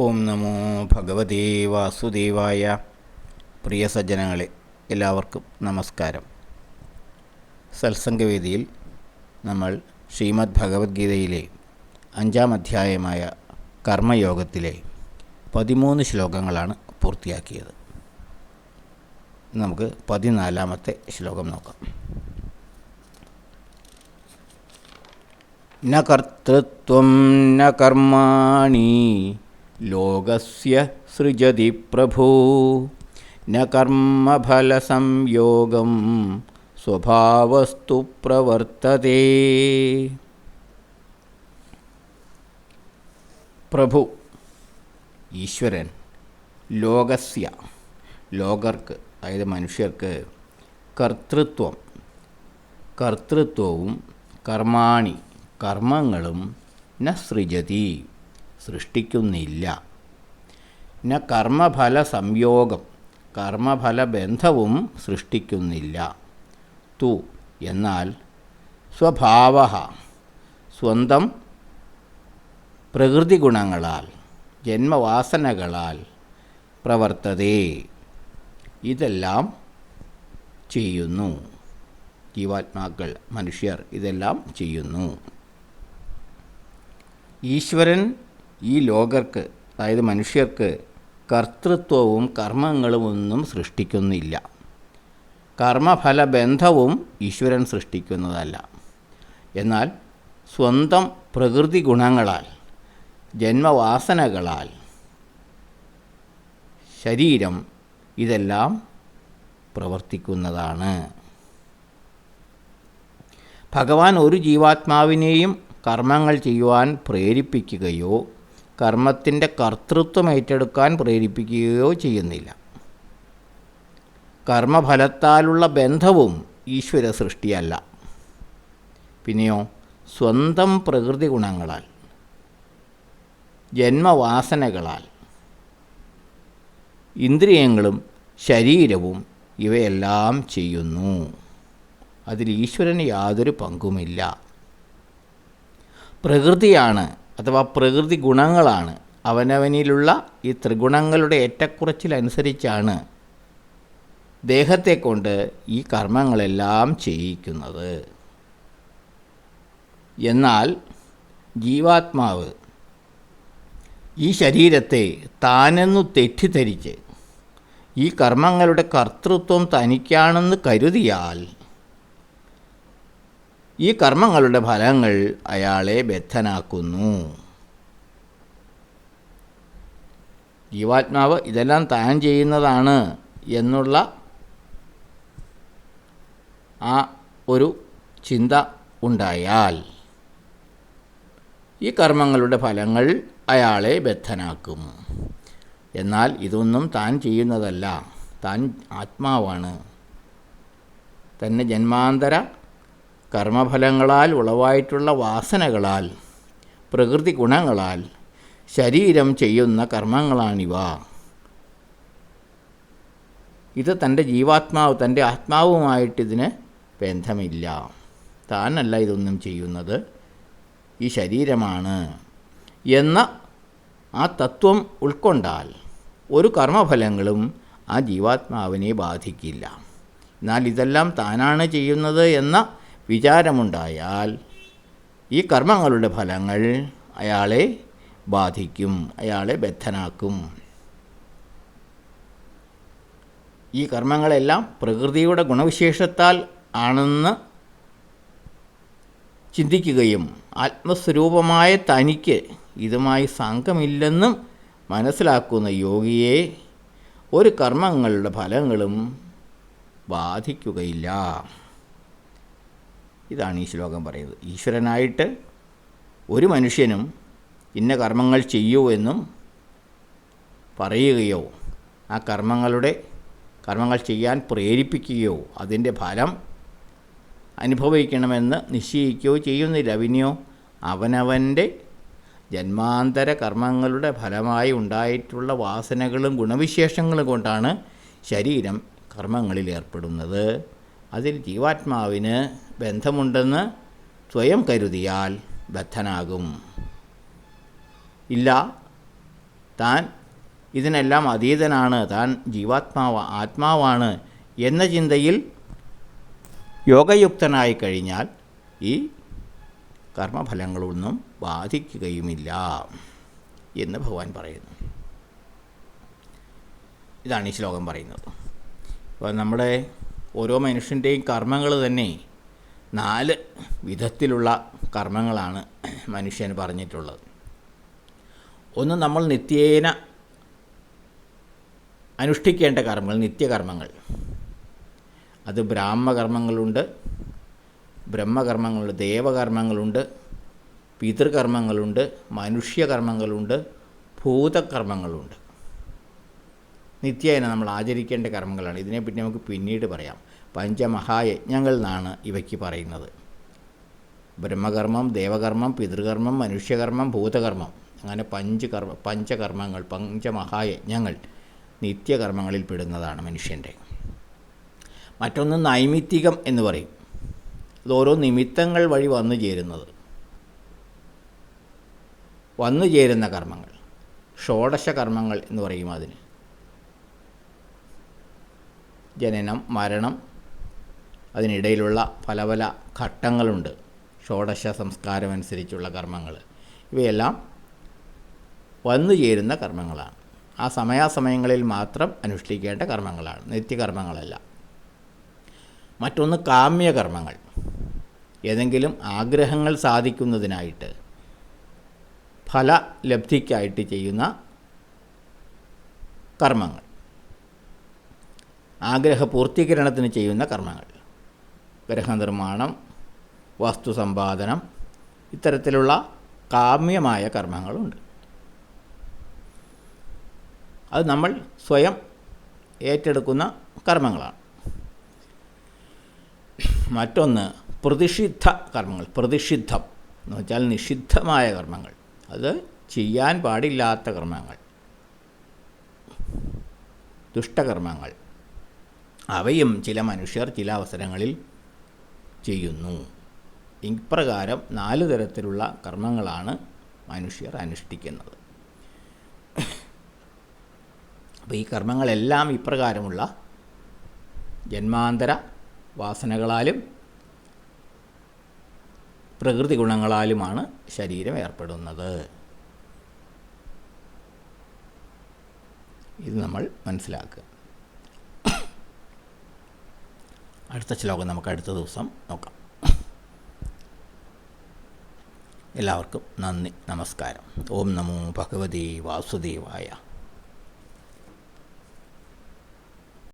ഓം നമോ ഭഗവതേ വാസുദേവായ. പ്രിയ സജ്ജനങ്ങളെ, എല്ലാവർക്കും നമസ്കാരം. സത്സംഗവേദിയിൽ നമ്മൾ ശ്രീമദ് ഭഗവത്ഗീതയിലെ 5-ാം അധ്യായമായ കർമ്മയോഗത്തിലെ 13 ശ്ലോകങ്ങളാണ് പൂർത്തിയാക്കിയത്. നമുക്ക് 14-ാമത്തെ ശ്ലോകം നോക്കാം. ന കർത്തൃത്വം ന കർമാണി ലോകസ്യ സൃജതി പ്രഭു ന കർമ്മഫലസംയോഗം സ്വഭാവസ്തു പ്രവർത്തതേ. പ്രഭു, ഈശ്വരൻ, ലോകസ്യ, ലോകർക്ക്, അതായത് മനുഷ്യർക്ക്, കർത്തൃത്വവും കർമാണി, കർമ്മങ്ങളും ന സൃജതി, സൃഷ്ടിക്കുന്നില്ല. ന കർമ്മഫല സംയോഗം, കർമ്മഫലബന്ധവും സൃഷ്ടിക്കുന്നില്ല. തു, എന്നാൽ സ്വഭാവ, സ്വന്തം പ്രകൃതി ഗുണങ്ങളാൽ, ജന്മവാസനകളാൽ പ്രവർത്തതേ, ഇതെല്ലാം ചെയ്യുന്നു. ജീവാത്മാക്കൾ, മനുഷ്യർ ഇതെല്ലാം ചെയ്യുന്നു. ഈശ്വരൻ ഈ ലോകർക്ക്, അതായത് മനുഷ്യർക്ക്, കർത്തൃത്വവും കർമ്മങ്ങളും ഒന്നും സൃഷ്ടിക്കുന്നില്ല. കർമ്മഫലബന്ധവും ഈശ്വരൻ സൃഷ്ടിക്കുന്നതല്ല. എന്നാൽ സ്വന്തം പ്രകൃതി ഗുണങ്ങളാൽ, ജന്മവാസനകളാൽ, ശരീരം, ഇതെല്ലാം പ്രവർത്തിക്കുന്നതാണ്. ഭഗവാൻ ഒരു ജീവാത്മാവിനെയും കർമ്മങ്ങൾ ചെയ്യുവാൻ പ്രേരിപ്പിക്കുകയോ കർമ്മത്തിൻ്റെ കർത്തൃത്വം ഏറ്റെടുക്കാൻ പ്രേരിപ്പിക്കുകയോ ചെയ്യുന്നില്ല. കർമ്മഫലത്താലുള്ള ബന്ധവും ഈശ്വര സൃഷ്ടിയല്ല. പിന്നെയോ സ്വന്തം പ്രകൃതി ഗുണങ്ങളാൽ, ജന്മവാസനകളാൽ, ഇന്ദ്രിയങ്ങളും ശരീരവും ഇവയെല്ലാം ചെയ്യുന്നു. അതിൽ ഈശ്വരന് യാതൊരു പങ്കുമില്ല. പ്രകൃതിയാണ്, അഥവാ പ്രകൃതി ഗുണങ്ങളാണ്, അവനവനിലുള്ള ഈ ത്രിഗുണങ്ങളുടെ ഏറ്റക്കുറച്ചിലനുസരിച്ചാണ് ദേഹത്തെ കൊണ്ട് ഈ കർമ്മങ്ങളെല്ലാം ചെയ്യിക്കുന്നത്. എന്നാൽ ജീവാത്മാവ് ഈ ശരീരത്തെ താനെന്നു തെറ്റിദ്ധരിച്ച് ഈ കർമ്മങ്ങളുടെ കർത്തൃത്വം തനിക്കാണെന്ന് കരുതിയാൽ ഈ കർമ്മങ്ങളുടെ ഫലങ്ങൾ അയാളെ ബദ്ധനാക്കുന്നു. ജീവാത്മാവ് ഇതെല്ലാം താൻ ചെയ്യുന്നതാണ് എന്നുള്ള ആ ഒരു ചിന്ത ഉണ്ടായാൽ ഈ കർമ്മങ്ങളുടെ ഫലങ്ങൾ അയാളെ ബദ്ധനാക്കും. എന്നാൽ ഇതൊന്നും താൻ ചെയ്യുന്നതല്ല, താൻ ആത്മാവാണ്. തന്നെ ജന്മാന്തര കർമ്മഫലങ്ങളാൽ ഉളവായിട്ടുള്ള വാസനകളാൽ, പ്രകൃതി ഗുണങ്ങളാൽ ശരീരം ചെയ്യുന്ന കർമ്മങ്ങളാണിവ. ഇത് തൻ്റെ ജീവാത്മാവ്, തൻ്റെ ആത്മാവുമായിട്ടിതിന് ബന്ധമില്ല. താനല്ല ഇതൊന്നും ചെയ്യുന്നത്, ഈ ശരീരമാണ് എന്ന ആ തത്വം ഉൾക്കൊണ്ടാൽ ഒരു കർമ്മഫലങ്ങളും ആ ജീവാത്മാവിനെ ബാധിക്കില്ല. എന്നാൽ ഇതെല്ലാം താനാണ് ചെയ്യുന്നത് എന്ന വിചാരമുണ്ടായാൽ ഈ കർമ്മങ്ങളുടെ ഫലങ്ങൾ അയാളെ ബാധിക്കും, അയാളെ ബദ്ധനാക്കും. ഈ കർമ്മങ്ങളെല്ലാം പ്രകൃതിയുടെ ഗുണവിശേഷത്താൽ ആണെന്ന് ചിന്തിക്കുകയും ആത്മസ്വരൂപമായ തനിക്ക് ഇതുമായി സംഘമില്ലെന്നും മനസ്സിലാക്കുന്ന യോഗിയെ ഒരു കർമ്മങ്ങളുടെ ഫലങ്ങളും ബാധിക്കുകയില്ല. ഇതാണ് ഈ ശ്ലോകം പറയുന്നത്. ഈശ്വരനായിട്ട് ഒരു മനുഷ്യനും ഇന്ന കർമ്മങ്ങൾ ചെയ്യൂ എന്നും പറയുകയോ ആ കർമ്മങ്ങൾ ചെയ്യാൻ പ്രേരിപ്പിക്കുകയോ അതിൻ്റെ ഫലം അനുഭവിക്കണമെന്ന് നിശ്ചയിക്കുകയോ ചെയ്യുന്നില്ല. പിന്നെയോ അവനവൻ്റെ ജന്മാന്തര കർമ്മങ്ങളുടെ ഫലമായി ഉണ്ടായിട്ടുള്ള വാസനകളും ഗുണവിശേഷങ്ങളും കൊണ്ടാണ് ശരീരം കർമ്മങ്ങളിൽ ഏർപ്പെടുന്നത്. അതിൽ ജീവാത്മാവിന് ബന്ധമുണ്ടെന്ന് സ്വയം കരുതിയാൽ ബദ്ധനാകും. ഇല്ല, താൻ ഇതിനെല്ലാം അതീതനാണ്, താൻ ആത്മാവാണ് എന്ന ചിന്തയിൽ യോഗയുക്തനായി കഴിഞ്ഞാൽ ഈ കർമ്മഫലങ്ങളൊന്നും ബാധിക്കുകയുമില്ല എന്ന് ഭഗവാൻ പറയുന്നു. ഇതാണ് ഈ ശ്ലോകം പറയുന്നത്. അപ്പോൾ നമ്മുടെ ഓരോ മനുഷ്യൻ്റെയും കർമ്മങ്ങൾ തന്നെ 4 വിധത്തിലുള്ള കർമ്മങ്ങളാണ് മനുഷ്യന് പറഞ്ഞിട്ടുള്ളത്. ഒന്ന്, നമ്മൾ നിത്യേന അനുഷ്ഠിക്കേണ്ട കർമ്മങ്ങൾ, നിത്യകർമ്മങ്ങൾ. അത് ബ്രാഹ്മകർമ്മങ്ങളുണ്ട്, ബ്രഹ്മകർമ്മങ്ങളുണ്ട്, ദേവകർമ്മങ്ങളുണ്ട്, പിതൃകർമ്മങ്ങളുണ്ട്, മനുഷ്യകർമ്മങ്ങളുണ്ട്, ഭൂതകർമ്മങ്ങളുണ്ട്. നിത്യേന നമ്മൾ ആചരിക്കേണ്ട കർമ്മങ്ങളാണ്. ഇതിനെപ്പറ്റി നമുക്ക് പിന്നീട് പറയാം. പഞ്ചമഹായജ്ഞങ്ങൾ എന്നാണ് ഇവയ്ക്ക് പറയുന്നത്. ബ്രഹ്മകർമ്മം, ദേവകർമ്മം, പിതൃകർമ്മം, മനുഷ്യകർമ്മം, ഭൂതകർമ്മം, അങ്ങനെ പഞ്ചകർമ്മങ്ങൾ, പഞ്ചമഹായജ്ഞങ്ങൾ നിത്യകർമ്മങ്ങളിൽ പെടുന്നതാണ് മനുഷ്യൻ്റെ. മറ്റൊന്ന് നൈമിത്തികം എന്ന് പറയും. ഇത് ഓരോ നിമിത്തങ്ങൾ വഴി വന്നു ചേരുന്ന കർമ്മങ്ങൾ, ഷോഡശ കർമ്മങ്ങൾ എന്ന് പറയും അതിന്. ജനനം, മരണം, അതിനിടയിലുള്ള പല പല ഘട്ടങ്ങളുണ്ട്. ഷോഡശ സംസ്കാരമനുസരിച്ചുള്ള കർമ്മങ്ങൾ, ഇവയെല്ലാം വന്നു ചേരുന്ന കർമ്മങ്ങളാണ്. ആ സമയാസമയങ്ങളിൽ മാത്രം അനുഷ്ഠിക്കേണ്ട കർമ്മങ്ങളാണ്, നിത്യകർമ്മങ്ങളല്ല. മറ്റൊന്ന് കാമ്യകർമ്മങ്ങൾ, ഏതെങ്കിലും ആഗ്രഹങ്ങൾ സാധിക്കുന്നതിനായിട്ട്, ഫലലബ്ധിക്കായിട്ട് ചെയ്യുന്ന കർമ്മങ്ങൾ, ആഗ്രഹപൂർത്തീകരണത്തിന് ചെയ്യുന്ന കർമ്മങ്ങൾ, ഗ്രഹനിർമ്മാണം, വസ്തുസമ്പാദനം, ഇത്തരത്തിലുള്ള കാമ്യമായ കർമ്മങ്ങളുണ്ട്. അത് നമ്മൾ സ്വയം ഏറ്റെടുക്കുന്ന കർമ്മങ്ങളാണ്. മറ്റൊന്ന് പ്രതിഷിദ്ധ കർമ്മങ്ങൾ. പ്രതിഷിദ്ധം എന്ന് വെച്ചാൽ നിഷിദ്ധമായ കർമ്മങ്ങൾ, അത് ചെയ്യാൻ പാടില്ലാത്ത കർമ്മങ്ങൾ, ദുഷ്ടകർമ്മങ്ങൾ. അവയും ചില മനുഷ്യർ ചില അവസരങ്ങളിൽ ചെയ്യുന്നു. ഇപ്രകാരം 4 തരത്തിലുള്ള കർമ്മങ്ങളാണ് മനുഷ്യർ അനുഷ്ഠിക്കുന്നത്. അപ്പോൾ ഈ കർമ്മങ്ങളെല്ലാം ഇപ്രകാരമുള്ള ജന്മാന്തര വാസനകളാലും പ്രകൃതി ഗുണങ്ങളാലുമാണ് ശരീരം ഏർപ്പെടുന്നത്. ഇത് നമ്മൾ മനസ്സിലാക്കുക. അടുത്ത ശ്ലോകം നമുക്ക് അടുത്ത ദിവസം നോക്കാം. എല്ലാവർക്കും നന്ദി, നമസ്കാരം. ഓം നമോ ഭഗവതേ വാസുദേവായ.